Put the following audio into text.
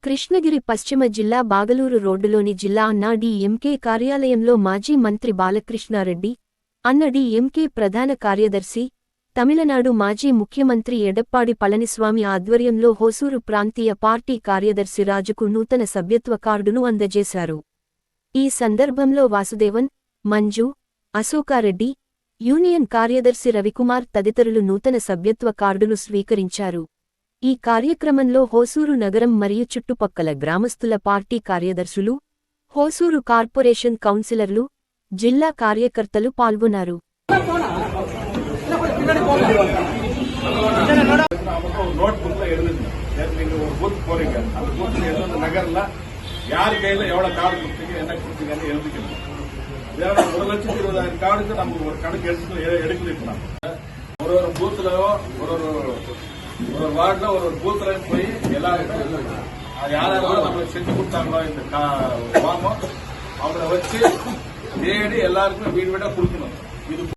కృష్ణగిరి పశ్చిమ జిల్లా బాగలూరు రోడ్డులోని జిల్లా అన్నా డీఎంకే కార్యాలయంలో మాజీ మంత్రి బాలకృష్ణారెడ్డి, అన్నా డీఎంకే ప్రధాన కార్యదర్శి, తమిళనాడు మాజీ ముఖ్యమంత్రి ఎడప్పాడి పళనిస్వామి ఆధ్వర్యంలో హోసూరు ప్రాంతీయ పార్టీ కార్యదర్శి రాజుకు నూతన సభ్యత్వ కార్డును అందజేశారు. ఈ సందర్భంలో వాసుదేవన్, మంజు, అశోకారెడ్డి, యూనియన్ కార్యదర్శి రవికుమార్ తదితరులు నూతన సభ్యత్వ కార్డును స్వీకరించారు. ఈ కార్యక్రమంలో హోసూరు నగరం మరియు చుట్టుపక్కల గ్రామస్తుల పార్టీ కార్యదర్శులు, హోసూరు కార్పొరేషన్ కౌన్సిలర్లు, జిల్లా కార్యకర్తలు పాల్గొన్నారు. ஒரு வார்டுல ஒரு பூத்துல போய் எல்லாருக்கும் யாராவது நம்ம செஞ்சு கொடுத்தாங்களோ இந்த வாமம் அவங்கள வச்சு தேடி எல்லாருக்கும் வீடு வீடா கொடுக்கணும். இது